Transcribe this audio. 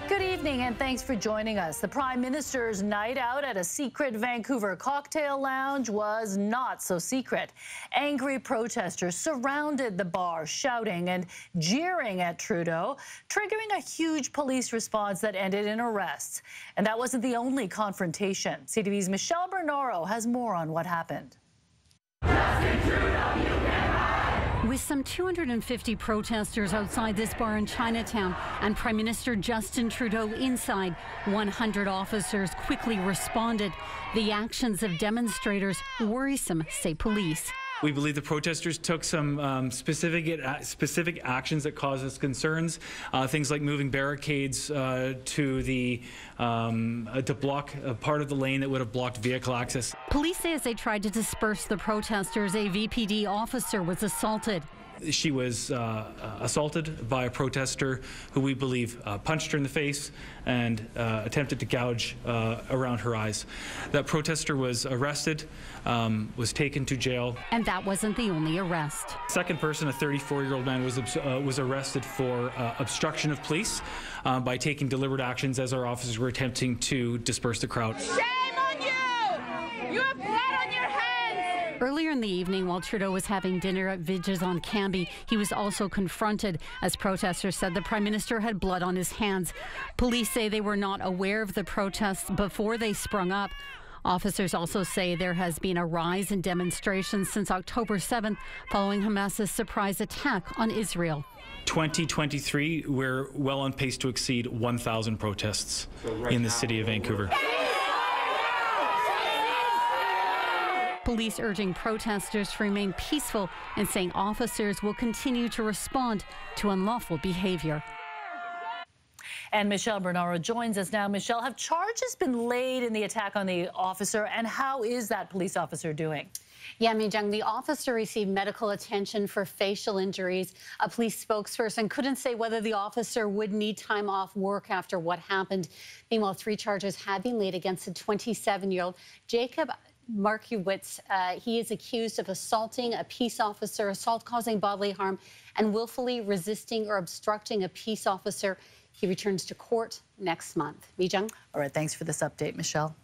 Good evening and thanks for joining us. The Prime Minister's night out at a secret Vancouver cocktail lounge was not so secret. Angry protesters surrounded the bar, shouting and jeering at Trudeau, triggering a huge police response that ended in arrests. And that wasn't the only confrontation. CTV's Michelle Bernaro has more on what happened. Justin Trudeau, you can ride. With some 250 protesters outside this bar in Chinatown and Prime Minister Justin Trudeau inside, 100 officers quickly responded. The actions of demonstrators worrisome, say police. We believe the protesters took some specific actions that caused us concerns. Things like moving barricades to block a part of the lane that would have blocked vehicle access. Police say as they tried to disperse the protesters, a VPD officer was assaulted. She was assaulted by a protester who we believe punched her in the face and attempted to gouge around her eyes. That protester was arrested, was taken to jail. And that wasn't the only arrest. Second person, a 34-year-old man, was arrested for obstruction of police by taking deliberate actions as our officers were attempting to disperse the crowd. Shame on you! You have blood on your hands! Earlier in the evening, while Trudeau was having dinner at Vidges on Cambie, he was also confronted as protesters said the Prime Minister had blood on his hands. Police say they were not aware of the protests before they sprung up. Officers also say there has been a rise in demonstrations since October 7th following Hamas's surprise attack on Israel. 2023, we're well on pace to exceed 1,000 protests in the city of Vancouver. Police urging protesters to remain peaceful and saying officers will continue to respond to unlawful behavior. And Michelle Bernaro joins us now. Michelle, have charges been laid in the attack on the officer, and how is that police officer doing? Yeah, Mijung, the officer received medical attention for facial injuries. A police spokesperson couldn't say whether the officer would need time off work after what happened. Meanwhile, 3 charges have been laid against the 27-year-old Jacob Markiewicz. He is accused of assaulting a peace officer, assault causing bodily harm, and willfully resisting or obstructing a peace officer. He returns to court next month. Mijung? All right, thanks for this update, Michelle.